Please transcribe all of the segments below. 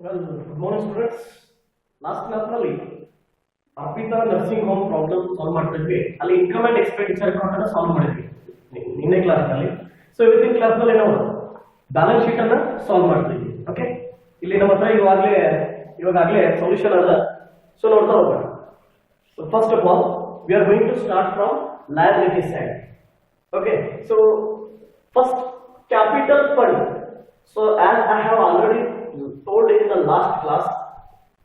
Well, good morning students. Last class ನಲ್ಲಿ Arpita nursing home problem solve ಮಾಡ್ತಿದ್ವಿ. ಅಲ್ಲಿ income and expenditure account ಅನ್ನು solve ಮಾಡಿದ್ವಿ ನಿನ್ನೆ ಕ್ಲಾಸ್ ನಲ್ಲಿ. ಸೊ ಇವತ್ತಿನ ಕ್ಲಾಸ್ ನಲ್ಲಿ ನಾವು ಬ್ಯಾಲೆನ್ಸ್ ಶೀಟ್ ಅನ್ನು ಸಾಲ್ವ್ ಮಾಡ್ತಿದ್ವಿ. ಓಕೆ, ಇಲ್ಲಿ ನಮ್ಮ ಹತ್ರ ಇವಾಗಲೇ ಸೊಲ್ಯೂಷನ್ ಅದ. ಸೊ ನೋಡ್ತಾ ಹೋಗೋಣ. So first of all, we are going to start from liability side. Okay, so first capital fund. So as I have already told in the last class,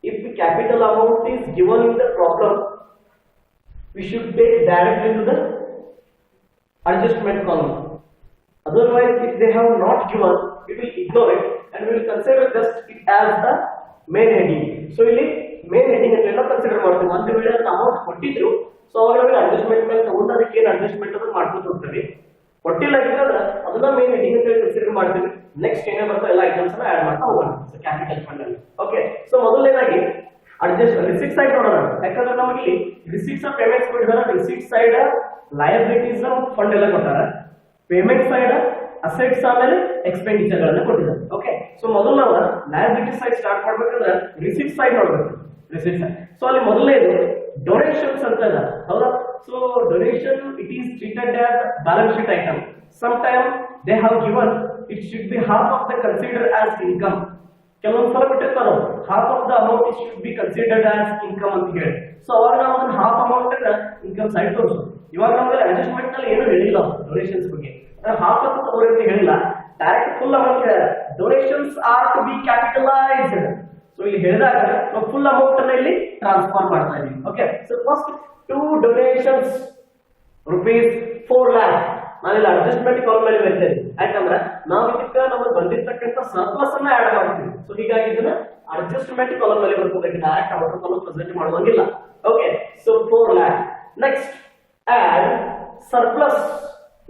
if the capital amount is given in the problem, we should take directly to the adjustment column. Otherwise, if they have not given, we will ignore it and we will consider just it as the main heading. So ಇಲ್ಲಿ main heading ಅಂತ consider ಮಾಡ್ತೀವಿ. ಒಂದು ವೇಳೆ amount ಕೊಟ್ಟಿದ್ರು, so ಅವಾಗ adjustment ಮೇಲೆ ತಗೊಂಡು ಅದಕ್ಕೆ ಏನು ಅಡ್ಜಸ್ಟ್ಮೆಂಟ್ ಅನ್ನು ಮಾಡ್ಕೊಂಡು ಹೋಗ್ತೀವಿ. ಕೊಟ್ಟಿಲ್ಲ ಆಗಿದ್ರೆ ಅದನ್ನ ಮೇನ್ ಹೆಡಿಂಗ್ ಅಂತ ಕನ್ಸಿಡರ್ ಮಾಡ್ತೀವಿ. ನೆಕ್ಸ್ಟ್ ಏನೇ ಬರ್ತಾ ಎಲ್ಲ ಐಟಮ್ಸ್ ಅನ್ನ ಆಡ್ ಮಾಡ್ತಾ ಹೋಗೋಣ ಕ್ಯಾಪಿಟಲ್ ಫಂಡ್ ಅಲ್ಲಿ. ಓಕೆ, ಸೊ ಮೊದಲನೇದಾಗಿ ರಿಸಿಟ್ ಸೈಡ್ ನೋಡೋಣ. ಯಾಕಂದ್ರೆ ನಮಗೆ ಇಲ್ಲಿ ರಿಸಿಟ್ಸ್ ಪೇಮೆಂಟ್ಸ್ ಕೊಟ್ಟಿದ್ದಾರೆ. ರಿಸಿಟ್ ಸೈಡ್ ಲಯಬಿಲಿಟೀಸ್ ಫಂಡ್ ಎಲ್ಲ ಕೊಟ್ಟಾರ. ಪೇಮೆಂಟ್ ಸೈಡ್ ಅಸೆಟ್ಸ್ ಆಮೇಲೆ ಎಕ್ಸ್ಪೆಂಡಿಚರ್ ಗಳನ್ನ ಕೊಟ್ಟಿದ್ದಾರೆ. ಓಕೆ, ಸೊ ಮೊದಲು ನಾವು ಲಯಬಿಲಿಟಿ ಸೈಡ್ ಸ್ಟಾರ್ಟ್ ಮಾಡ್ಬೇಕಂದ್ರೆ ರಿಸಿಟ್ ಸೈಡ್ ನೋಡ್ಬೇಕು. ರಿಸಿಟ್ ಸೈಡ್, ಸೊ ಅಲ್ಲಿ ಮೊದಲನೇದು ಡೊನೇಷನ್ಸ್ ಅಂತ ಇದೆ, ಹೌದಾ? So donation, it is treated as balance sheet item. Sometime they have given it should be half of the considered as income. ಕೆಲವೊಂದು ಸಲ ಬಿಟ್ಟಿರ್ತಾರೋ half of the amount it should be considered as income ಅಂತ ಹೇಳಿ. So ಅವಾಗ ನಾವು ಒಂದು half amount ಅನ್ನ income side ತೋರಿಸೋದು. ಇವಾಗ ನಮಗೆ ಅಡ್ಜಸ್ಟ್ಮೆಂಟ್ ನಲ್ಲಿ ಏನು ಹೇಳಿಲ್ಲ ಡೊನೇಷನ್ಸ್ ಬಗ್ಗೆ. ಹಾಫ್ ಅಂತ ತಗೋರಿ ಅಂತ ಹೇಳಿಲ್ಲ, direct full amount donations are to be capitalised. So ಇಲ್ಲಿ ಹೇಳಿದಾಗ ನಾವು ಫುಲ್ ಅಮೌಂಟ್ ಅನ್ನ ಇಲ್ಲಿ ಟ್ರಾನ್ಸ್ಫರ್ ಮಾಡ್ತಾ ಇದೀವಿ. Okay, so first two donations rupees 4 lakh ನಾನಿಲ್ಲಿ ಅಡ್ಜಸ್ಟ್ಮೆಂಟ್ ಕಾಲಮ್ ಅಲ್ಲಿ ಬರ್ತೇನೆ. ಯಾಕಂದ್ರೆ ನಾವು ಇದಕ್ಕೆ ನಮಗೆ ಬಂದಿರತಕ್ಕಂತ ಸರ್ಪ್ಲಸ್ ಅನ್ನ ಆಡ್ ಮಾಡ್ತೀವಿ. ಸೊ ಹೀಗಾಗಿ ಇದನ್ನ ಅಡ್ಜಸ್ಟ್ಮೆಂಟ್ ಕಾಲಮ್ ಅಲ್ಲಿ ಬರ್ತದೆ, ಡೈರೆಕ್ಟ್ ಔಟರ್ ಕಾಲಮ್ ಪ್ರೆಸೆಂಟ್ ಮಾಡುವಂಗಿಲ್ಲ. Okay, so 4 lakh. Next add surplus.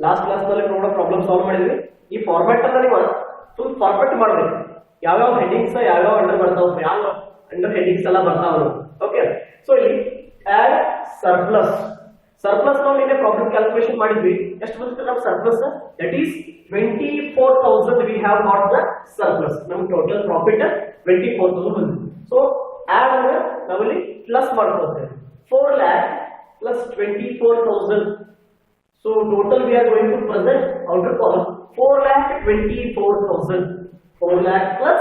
Last class ನಲ್ಲಿ ಕೂಡ ಪ್ರಾಬ್ಲಮ್ ಸಾಲ್ವ್ ಮಾಡಿದ್ವಿ. ಈ ಫಾರ್ಮ್ಯಾಟ್ ಅನ್ನ ನೀವು ಫುಲ್ ಫಾರ್ಮ್ಯಾಟ್ ಮಾಡಬೇಕು. ಯಾವ್ಯಾವ ಹೆಡಿಂಗ್ಸ್ ಯಾವ್ಯಾವ ಅಂಡರ್ ಬರ್ತಾವ, ಯಾವ ಅಂಡರ್ ಹೆಡಿಂಗ್ಸ್ ಎಲ್ಲ ಬರ್ತಾವ. ಓಕೆ, ಸೊ ಇಲ್ಲಿ add surplus. Surplus ನಾವು ನಿನ್ನೆ ಪ್ರಾಬ್ಲಮ್ ಕ್ಯಾಲ್ಕುಲೇಷನ್ ಮಾಡಿದ್ವಿ. ಎಷ್ಟು ಬಂದಿದೆ ನಮ್ಮ surplus? That is 24,000 we have got the surplus. ನಮ್ಮ ಟೋಟಲ್ ಪ್ರಾಫಿಟ್ 24,000 ಬಂದಿದೆ. ಸೊ ಆಡ್ ಅನ್ನು ನಾವು ಇಲ್ಲಿ plus ಮಾಡ್ಕೊಳ್ತೇವೆ. 4 lakh plus 24,000. So total we are going to present outer column 4,24,000. 4 lakh plus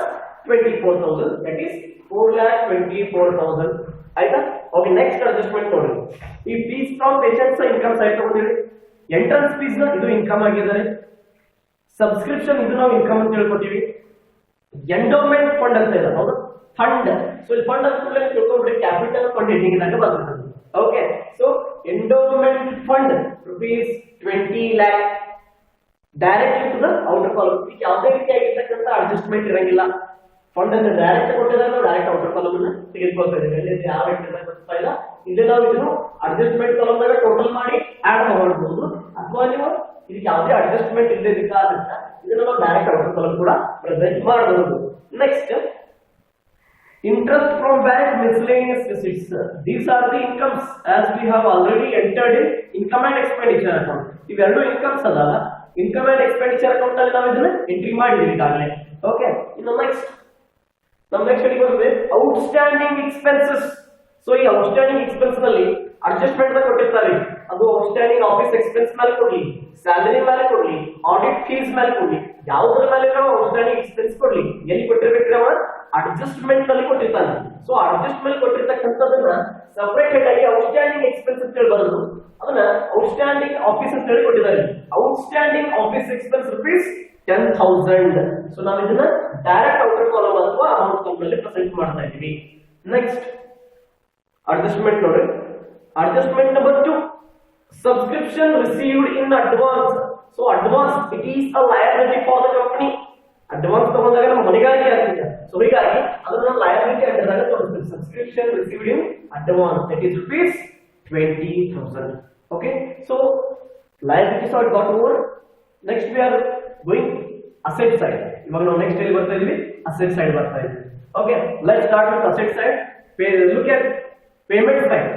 24,000, that is 4,24,000. ಆಯ್ತಾ? ಓಕೆ, ನೆಕ್ಸ್ಟ್ ಅಡ್ಜಸ್ಟ್ಮೆಂಟ್ ನೋಡಿ. ಈ fees from patients income side ತಗೊಂಡಿವಿ. Entrance fees ನ ಇದು ಇನ್ಕಮ್ ಆಗಿದ್ದಾರೆ. ಸಬ್ಸ್ಕ್ರಿಪ್ಷನ್ ಇದು ನಾವು ಇನ್ಕಮ್ ಅಂತ ಹೇಳ್ಕೊತೀವಿ. ಎಂಡೋಮೆಂಟ್ ಫಂಡ್ ಅಂತ ಇದೆ, ಹೌದು ಫಂಡ್. ಸೊ ಈ ಫಂಡ್ ಅಂತ ತಿಳ್ಕೊಂಡ್ಬಿಡಿ, ಕ್ಯಾಪಿಟಲ್ ಫಂಡ್ ಹೆಡಿಂಗ್ ಇದ್ದಾಗ ಬರ್ತದೆ. Okay, so endowment fund rupees 20 lakh direct to the outer column. ಯಾವುದೇ ರೀತಿಯಾಗಿರ್ತಕ್ಕಂಥ ಅಡ್ಜಸ್ಟ್ಮೆಂಟ್ ಇರಂಗಿಲ್ಲ. ಫಂಡ್ ಅನ್ನು ಡೈರೆಕ್ಟ್ ಕೊಟ್ಟಿದ್ದಾರೆ, ನಾವು ಡೈರೆಕ್ಟ್ ಔಟರ್ ಕಾಲಮ್ ಅನ್ನು ತೆಗೆದುಕೊಳ್ತಾ ಇದ್ದೀವಿ. ಯಾವ ಎಂಟ್ರಿ ಬರ್ತಾ ಇಲ್ಲ, ಇಲ್ಲಿ ನಾವು ಇದನ್ನು ಅಡ್ಜಸ್ಟ್ಮೆಂಟ್ ಕಾಲಮ್ ದಾಗ ಟೋಟಲ್ ಮಾಡಿ ಆಡ್ ಮಾಡಬಹುದು. ಅಥವಾ ನೀವು ಇದಕ್ಕೆ ಯಾವುದೇ ಅಡ್ಜಸ್ಟ್ಮೆಂಟ್ ಇಲ್ಲದೆ ಇದ್ದಕ್ಕಾದಂತ ಇದನ್ನು ನಾವು ಡೈರೆಕ್ಟ್ ಔಟರ್ ಕಾಲಮ್ ಕೂಡ ಪ್ರೆಸೆಂಟ್ ಮಾಡಬಹುದು. Next interest from bank miscellaneous receipts. These are the incomes as we have already entered in income and expenditure account. ಇವೆರಡು ಇನ್ಕಮ್ಸ್ ಅದಲ್ಲ, ಇನ್ಕಮ್ ಅಂಡ್ ಎಕ್ಸ್ಪೆಂಡಿಚರ್ ಅಕೌಂಟ್ ಅಲ್ಲಿ ನಾವು ಇದನ್ನ ಎಂಟ್ರಿ ಮಾಡಿದೀವಿ ಈಗಾಗಲೇ. ಓಕೆ, ಇನ್ನು ನೆಕ್ಸ್ಟ್ ಔಟ್ಸ್ಟ್ಯಾಂಡಿಂಗ್ ಎಕ್ಸ್ಪೆನ್ಸಸ್. ಸೊ ಈ outstanding expense ನಲ್ಲಿ ಅಡ್ಜಸ್ಟ್ಮೆಂಟ್ ಕೊಟ್ಟಿರ್ತಾರೆ. ಅದು ಔಟ್ಸ್ಟ್ಯಾಂಡಿಂಗ್ ಆಫೀಸ್ ಎಕ್ಸ್ಪೆನ್ಸ್ ಮೇಲೆ ಕೊಡ್ಲಿ, ಸ್ಯಾಲರಿ ಮೇಲೆ ಕೊಡ್ಲಿ, ಆಡಿಟ್ ಫೀಸ್ ಮೇಲೆ ಕೊಡ್ಲಿ, ಯಾವುದ್ರ ಮೇಲೆ ನಾವು ಔಟ್ಸ್ಟ್ಯಾಂಡಿಂಗ್ ಎಕ್ಸ್ಪೆನ್ಸ್ ಕೊಡ್ಲಿ, ಎಲ್ಲಿ ಕೊಟ್ಟಿರ್ಬೇಕ್ರಿ ಅವ ಅಡ್ಜಸ್ಟ್ಮೆಂಟ್ ನಲ್ಲಿ ಕೊಟ್ಟಿರ್ತಾನೆ. ಸೊ ಅಡ್ಜಸ್ಟ್ಮೆಂಟ್ ಕೊಟ್ಟಿರ್ತಕ್ಕಂಥದನ್ನ ಸಪರೇಟ್ ಹೆಡ್ ಆಗಿ ಔಟ್ಸ್ಟ್ಯಾಂಡಿಂಗ್ ಎಕ್ಸ್ಪೆನ್ಸ್ ಅಂತ ಹೇಳಿ ಬರೋದು, ಅದನ್ನ ಔಟ್ಸ್ಟ್ಯಾಂಡಿಂಗ್ ಆಫೀಸ್ ಅಂತ ಹೇಳಿ ಕೊಟ್ಟಿದ್ದಾರೆ. Outstanding office expense rupees 10,000. So ನಾವು ಇದನ್ನ ಡೈರೆಕ್ಟ್ ಔಟರ್ ಕಾಲಮ್ ಅಥವಾ ಅಮೌಂಟ್ ಕಾಲಮ್ ನಲ್ಲಿ ಪ್ರೆಸೆಂಟ್ ಮಾಡ್ತಾ ಇದೀವಿ. ನೆಕ್ಸ್ಟ್ ಅಡ್ಜಸ್ಟ್ಮೆಂಟ್ ನೋಡಿ. Adjustment number 2, subscription received in advance. So advance it is a liability for the company. Advance ತಗೊಂಡಾಗ ನಮ್ಮ ಹೊಣೆಗಾರಿಕೆ ಆಗ್ತಿದೆ. ಸೊ ಹೀಗಾಗಿ ಅದನ್ನ ಲಯಬಿಲಿಟಿ ಅಂದಾಗ ತೋರಿಸ್ತೀವಿ. Subscription received in advance, that is rupees 20,000. Okay, so liability side got over. Next we are going asset side. ಇವಾಗ ನಾವು ನೆಕ್ಸ್ಟ್ ಎಲ್ಲಿ ಬರ್ತಾ ಇದೀವಿ? ಅಸೆಟ್ ಸೈಡ್ ಬರ್ತಾ ಇದೀವಿ. Okay, let's start with asset side. Look at payment side.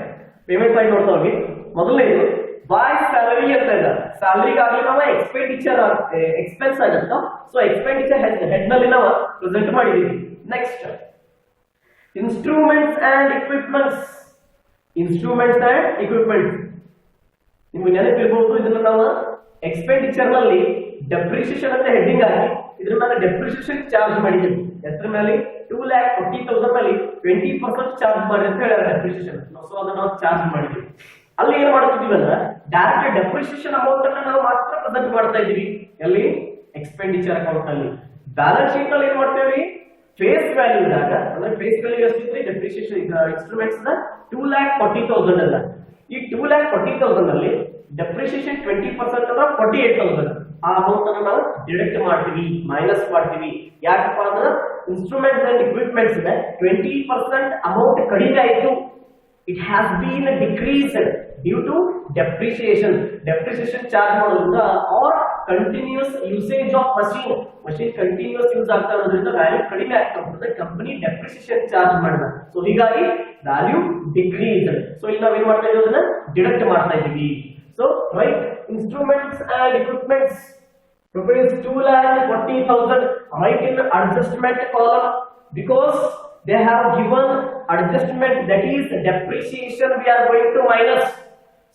Payment side ನೋಡ್ತಾ ಹೋಗಿ. ಮೊದಲನೇದು ಬೈ ಸ್ಯಾಲರಿ ಅಂತ ಇದೆ. ಸ್ಯಾಲರಿಗಾಗಿ ನಾವು ಎಕ್ಸ್ಪೆಂಡಿಚರ್ ಎಕ್ಸ್ಪೆನ್ಸ್ ಆಗುತ್ತಾ. ಸೊ ಎಕ್ಸ್ಪೆಂಡಿಚರ್ ಹೆಡ್ ನಲ್ಲಿ ನಾವು ಪ್ರೆಸೆಂಟ್ ಮಾಡಿದೀವಿ. Next instruments and equipments. Instruments and equipments ನಿಮ್ಗೆ ನೆನಪಿರ್ಬೋದು, ಇದನ್ನ ನಾವು ಎಕ್ಸ್ಪೆಂಡಿಚರ್ ನಲ್ಲಿ ಡೆಪ್ರಿಸಿಯೇಷನ್ ಅಂತ ಹೆಡ್ಡಿಂಗ್ ಆಗಿ ಇದ್ರ ಮೇಲೆ ಡೆಪ್ರಿಸಿಯೇಷನ್ ಚಾರ್ಜ್ ಮಾಡಿದ್ದೀವಿ. ಎದ್ರ ಮೇಲೆ 2,40,000 ಮೇಲೆ 20% ಚಾರ್ಜ್ ಮಾಡಿ ಅಂತ ಹೇಳ್ಯಾರ ಡೆಪ್ರಿಸಿಯೇಷನ್. ಸೊ ಅದನ್ನ ನಾವು ಚಾರ್ಜ್ ಮಾಡಿದ್ವಿ. ಅಲ್ಲಿ ಏನ್ ಮಾಡ್ತಿದೀವಿ ಅಂದ್ರೆ ಡೈರೆಕ್ಟ್ ಡೆಪ್ರಿಸಿಯೇಷನ್ ಅಮೌಂಟ್ ಅನ್ನ ನಾವು ಮಾತ್ರ ಪ್ರೆಸೆಂಟ್ ಮಾಡ್ತಾ ಇದೀವಿ. ಎಲ್ಲಿ ಎಕ್ಸ್ಪೆಂಡಿಚರ್ ಅಕೌಂಟ್ ಅಲ್ಲಿ. ಬ್ಯಾಲೆನ್ಸ್ ಶೀಟ್ ಅಲ್ಲಿ ಏನ್ ಮಾಡ್ತೇವೆ, ಫೇಸ್ ವ್ಯಾಲ್ಯೂ ಇದ್ದಾಗ ಅಂದ್ರೆ ಫೇಸ್ ವ್ಯಾಲ್ಯೂ ಎಷ್ಟಿದ್ರೆ ಡೆಪ್ರಿಸಿಯೇಷನ್ ಇನ್ಸ್ಟ್ರೂಮೆಂಟ್ಸ್ ನ 2,40,000 ಅಲ್ಲ. ಈ 2,40,000 ಅಲ್ಲಿ ಡೆಪ್ರಿಸಿಯೇಷನ್ 20% ಅಂದ್ರೆ 48,000. ಆ ಅಮೌಂಟ್ ಅನ್ನು ನಾವು ಡಿಡಕ್ಟ್ ಮಾಡ್ತೀವಿ, ಮೈನಸ್ ಮಾಡ್ತೀವಿ. ಯಾಕಪ್ಪ ಅಂದ್ರೆ ಇನ್ಸ್ಟ್ರೂಮೆಂಟ್ಸ್ ಅಂಡ್ ಇಕ್ವಿಪ್ಮೆಂಟ್ಸ್ 20% ಅಮೌಂಟ್ ಕಡಿಮೆ ಆಯಿತು. It has been decreased due to depreciation. Depreciation charge ಮಾಡೋದ್ರಿಂದ or continuous usage of machine continuous use ಆಗ್ತಾ ಇರೋದ್ರಿಂದ ವ್ಯಾಲ್ಯೂ ಕಡಿಮೆ ಆಗ್ತಾ ಹೋಗುತ್ತೆ. ಕಂಪನಿ ಡೆಪ್ರಿಸಿಯೇಷನ್ ಚಾರ್ಜ್ ಮಾಡಿದ. ಸೊ ಹೀಗಾಗಿ ವ್ಯಾಲ್ಯೂ ಡಿಕ್ರೀಸ್. ಸೊ ಇಲ್ಲಿ ನಾವೇನ್ ಮಾಡ್ತಾ ಇದೀವಿ, ಅದನ್ನ ಡಿಡಕ್ಟ್ ಮಾಡ್ತಾ ಇದೀವಿ. So write instruments and equipments rupees 2,40,000. Write in adjustment column because they have given adjustment, that is depreciation we are going to minus.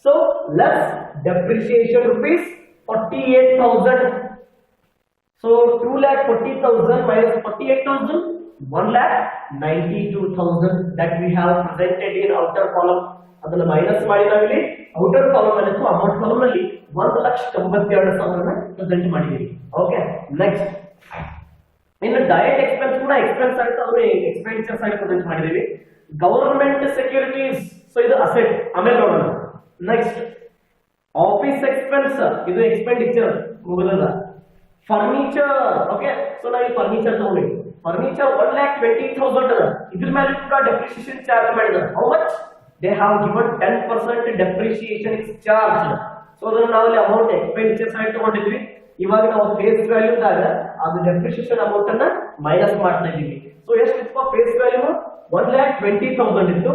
So less depreciation rupees 48,000. So 2,40,000 minus 48,000, 1,92,000 that we have presented in outer column. ಅದನ್ನ minus ಮಾಡಿ ನಾವಿಲ್ಲಿ outer column ಅಲ್ಲಿ ಅಥವಾ amount column ಅಲ್ಲಿ 1,92,000 present ಮಾಡಿದೀವಿ. Okay, next ಇನ್ನು direct expense ಕೂಡ expense ಆಯ್ತು, ಅದು ಎಕ್ಸ್ಪೆಂಡಿಚರ್ ಸೈಡ್ ಪ್ರೆಸೆಂಟ್ ಮಾಡಿದೀವಿ. ಗವರ್ಮೆಂಟ್ ಸೆಕ್ಯೂರಿಟೀಸ್, ಸೊ ಇದು ಅಸೆಟ್, ಆಮೇಲೆ ನೋಡೋಣ. ನೆಕ್ಸ್ಟ್ ಆಫೀಸ್ ಎಕ್ಸ್ಪೆನ್ಸ್, ಇದು ಎಕ್ಸ್ಪೆಂಡಿಚರ್ ಮುಗಿದಲ್ಲ. ಫರ್ನಿಚರ್, ಓಕೆ, ಸೊ ನಾವು ಈ ಫರ್ನಿಚರ್ ತಗೊಂಡ್ವಿ. ಫರ್ನಿಚರ್ 1,20,000 ಇದ್ರ ಮೇಲೆ ಕೂಡ ಡೆಪ್ರಿಸಿಯೇಷನ್ ಚಾರ್ಜ್ ಮಾಡಿದ್ದಾರೆ. How much? They have given 10% depreciation is charged. So ಅದನ್ನ ನಾವು ಇಲ್ಲಿ ಅಮೌಂಟ್ ಎಕ್ಸ್ಪೆಂಡಿಚರ್ ಸೈಡ್ ತಗೊಂಡಿದ್ವಿ. ಇವಾಗ ನಾವು ಫೇಸ್ ವ್ಯಾಲ್ಯೂ ದಾಗ ಅದು ಡೆಪ್ರಿಸಿಯೇಷನ್ ಅಮೌಂಟ್ ಅನ್ನ ಮೈನಸ್ ಮಾಡ್ತಾ ಇದೀವಿ. ಸೊ ಎಷ್ಟು ಇತ್ತು ಫೇಸ್ ವ್ಯಾಲ್ಯೂ? 1,20,000 ಇತ್ತು.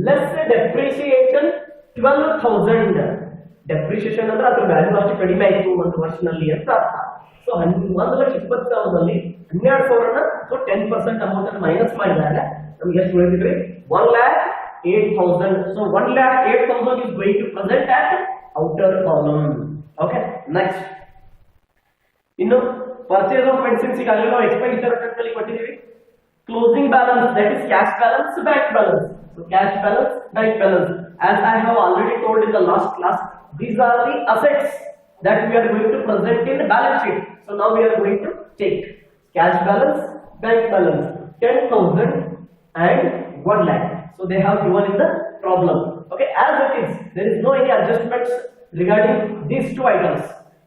Less depreciation 12,000. ಡೆಪ್ರಿಸಿಯೇಷನ್ ಅಂದ್ರೆ ಅದ್ರ ವ್ಯಾಲ್ಯೂ ಅಷ್ಟು ಕಡಿಮೆ ಆಯಿತು ಒಂದು ವರ್ಷದಲ್ಲಿ ಅಂತ ಅರ್ಥ. ಸೊ 1,20,000 12,000 ಸೊ 10% ಅಮೌಂಟ್ ಅನ್ನು ಮೈನಸ್ ಮಾಡಿದಾಗ ನಮ್ಗೆ ಎಷ್ಟು ಉಳಿದಿದ್ರಿ? 1,08,000. So 1,08,000 is going to present at outer column. Okay, next. ಇನ್ನು ಪರ್ಚೇಸ್ ಆಫ್ ಮೆಡಿಸಿನ್ಸ್ ಈಗಾಗಲೇ ನಾವು ಎಕ್ಸ್ಪೆಂಡಿಚರ್ ಅಕೌಂಟ್ ಅಲ್ಲಿ ಕೊಟ್ಟಿದ್ದೀವಿ. Closing balance, that is cash balance, bank balance. So cash balance, bank balance. As I have already told in the last class, these are the assets that we are going to present in the balance sheet. So now we are going to take cash balance, bank balance, 10,000 and 1 lakh. So they have given in the problem. Okay, as it is, there is no any adjustments regarding these two items.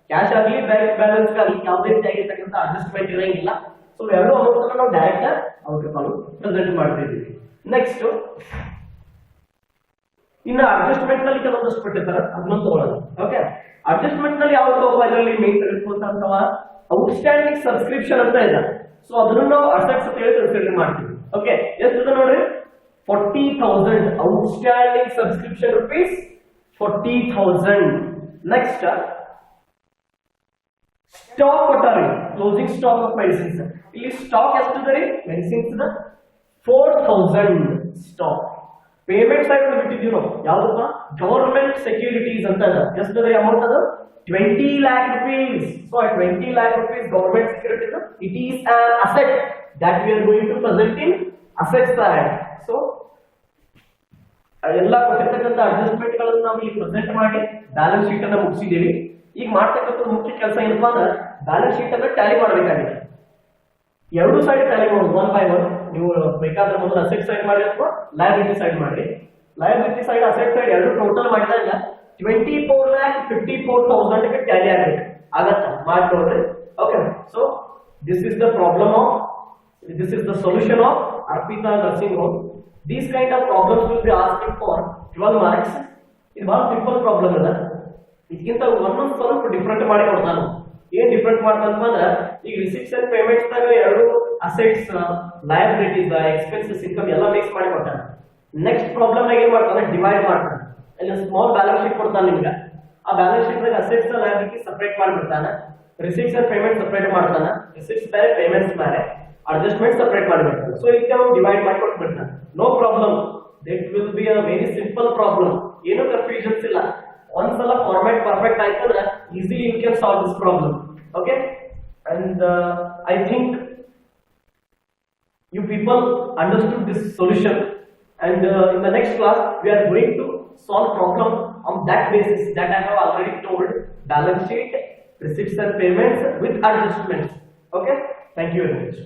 Cash agli, bank balance agli ಯಾವುದೇ ರೀತಿಯಾಗಿರ್ತಕ್ಕಂಥ adjustment ಇರಂಗಿಲ್ಲ. So ಎರಡು amount ಅನ್ನು ನಾವು direct outer column present ಮಾಡ್ತಾ ಇದ್ದೀವಿ. Next ಇನ್ನು adjustment ನಲ್ಲಿ ಕೆಲವೊಂದಷ್ಟು ಕೊಟ್ಟಿರ್ತಾರೆ, ಅದನ್ನ ತಗೊಳ್ಳೋಣ. ಓಕೆ, ಅಡ್ಜಸ್ಟ್ಮೆಂಟ್ ನಲ್ಲಿ ಯಾವ ಇದರಲ್ಲಿ ಮೇನ್ ತೆಗೆದುಕೊಂಡಂತಹ ಔಟ್ಸ್ಟ್ಯಾಂಡಿಂಗ್ ಸಬ್ಸ್ಕ್ರಿಪ್ಷನ್ ಅಂತ ಇದೆ. ಸೊ ಅದನ್ನು ನಾವು ಅಸೆಟ್ಸ್ ಅಂತ ಹೇಳಿ ಕನ್ಸಿಡರ್ ಮಾಡ್ತೀವಿ. ಓಕೆ, ಎಷ್ಟು ನೋಡ್ರಿ? 40,000 outstanding subscription rupees 40,000. Next, stock ಕೊಟ್ಟಾರೆ, closing stock of medicines. ಇಲ್ಲಿ ಸ್ಟಾಕ್ ಎಷ್ಟಿದೆ? Medicines 4,000 stock. ಪೇಮೆಂಟ್ ಸೈಡ್ ಬಿಟ್ಟಿದ್ದೀವಿ ನಾವು, ಯಾವ್ದಪ್ಪ? ಗವರ್ಮೆಂಟ್ ಸೆಕ್ಯೂರಿಟೀಸ್ ಅಂತ ಇದೆ. ಎಷ್ಟಿದೆ ಅಮೌಂಟ್? ಅದು 20 lakh rupees. So 20 lakh rupees government securities, it is an asset that we are going to present in asset side. So ಎಲ್ಲ ಕೊಟ್ಟಿರ್ತಕ್ಕಂಥ ಅಡ್ಜಸ್ಟ್ಮೆಂಟ್ ಗಳನ್ನು ನಾವು ಇಲ್ಲಿ ಪ್ರೆಸೆಂಟ್ ಮಾಡಿ ಬ್ಯಾಲೆನ್ಸ್ ಶೀಟ್ ಅನ್ನ ಮುಗಿಸಿದ್ದೀವಿ. ಈಗ ಮಾಡ್ತಕ್ಕಂಥ ಮುಖ್ಯ ಕೆಲಸ ಏನಪ್ಪಾ ಅಂದ್ರೆ ಬ್ಯಾಲೆನ್ಸ್ ಶೀಟ್ ಅನ್ನ ಟ್ಯಾಲಿ ಮಾಡಬೇಕಾಗಿದೆ. ಎರಡು ಸೈಡ್ ಟ್ಯಾಲಿ ಮಾಡೋದು, 1 by 1. ನೀವು ಬೇಕಾದ್ರೆ ಮೊದಲು ಅಸೆಟ್ ಸೈಡ್ ಮಾಡಿ ಅಥವಾ ಲಯಬಿಲಿಟಿ ಸೈಡ್ ಮಾಡಿ. ಲಯಬಿಲಿಟಿ ಸೈಡ್, ಅಸೆಟ್ ಸೈಡ್ ಎರಡು ಟೋಟಲ್ ಮಾಡಿದಾಗ 24,54,000 ಗೆ ಟ್ಯಾಲಿ ಆಗಬೇಕು. ಆಗತ್ತಾ? ಮಾಡಿ ನೋಡ್ರಿ. Okay, so this is the problem of, this is the solution of Arpita nursing home. These kind of problems will be asked for 12 marks. ಇದು ಬಹಳ ಸಿಂಪಲ್ ಪ್ರಾಬ್ಲಮ್ ಇದೆ. ಇದಕ್ಕಿಂತ ಒಂದೊಂದು ಸ್ವಲ್ಪ ಡಿಫ್ರೆಂಟ್ ಮಾಡಿ ಕೊಡ್ತಾನೆ. ಏನ್ ಡಿಫ್ರೆಂಟ್ ಮಾಡ್ತಾನಪ್ಪ ಅಂದ್ರೆ ಈಗ ರಿಸಿಪ್ಟ್ಸ್ ಅಂಡ್ ಪೇಮೆಂಟ್ಸ್ ದಾಗ ಎರಡು ಅಸೆಟ್ಸ್, ಲಯಬಿಲಿಟೀಸ್, ಎಕ್ಸ್ಪೆನ್ಸಸ್, ಇನ್ಕಮ್ ಎಲ್ಲ ಮಿಕ್ಸ್ ಮಾಡಿ ಕೊಡ್ತಾನೆ. ನೆಕ್ಸ್ಟ್ ಪ್ರಾಬ್ಲಮ್ ನಾಗ ಏನ್ ಮಾಡ್ತಾನೆ? ಡಿವೈಡ್ ಮಾಡ್ತಾನೆ. ಅಲ್ಲಿ ಸ್ಮಾಲ್ ಬ್ಯಾಲೆನ್ಸ್ ಶೀಟ್ ಕೊಡ್ತಾನೆ ನಿಮ್ಗೆ. ಆ ಬ್ಯಾಲೆನ್ಸ್ ಶೀಟ್ ದಾಗ ಅಸೆಟ್ಸ್ ಲಯಬಿಲಿಟಿ ಸಪರೇಟ್ ಮಾಡಿಬಿಡ್ತಾನೆ, ರಿಸಿಪ್ಟ್ಸ್ ಅಂಡ್ ಪೇಮೆಂಟ್ ಸಪರೇಟ್ ಮಾಡ್ತಾನೆ. ರಿಸಿಪ್ಟ್ಸ್ ಬೇರೆ, ಪೇಮೆಂಟ್ಸ್ ಬೇರೆ. ಅಡ್ಜಸ್ಟ್ಮೆಂಟ್ ಸಪರೇಟ್ ಮಾಡಬೇಕು. ಸೊ ಇದಕ್ಕೆ ನಾವು ಡಿವೈಡ್ ಮಾಡಿ ಕೊಟ್ಬಿಡ್ತಾನೆ. No problem, that will be a very simple problem. ಏನು ಕನ್ಫ್ಯೂಷನ್ಸ್ ಇಲ್ಲ. ಒಂದ್ಸಲ ಫಾರ್ಮ್ಯಾಟ್ ಪರ್ಫೆಕ್ಟ್ ಆಯ್ತಂದ್ರೆ easily you can solve this problem. Okay, and I think you people understood this solution, and in the next class we are going to solve problem on that basis that I have already told: balance sheet, receipts and payments with adjustments. Okay, thank you very much.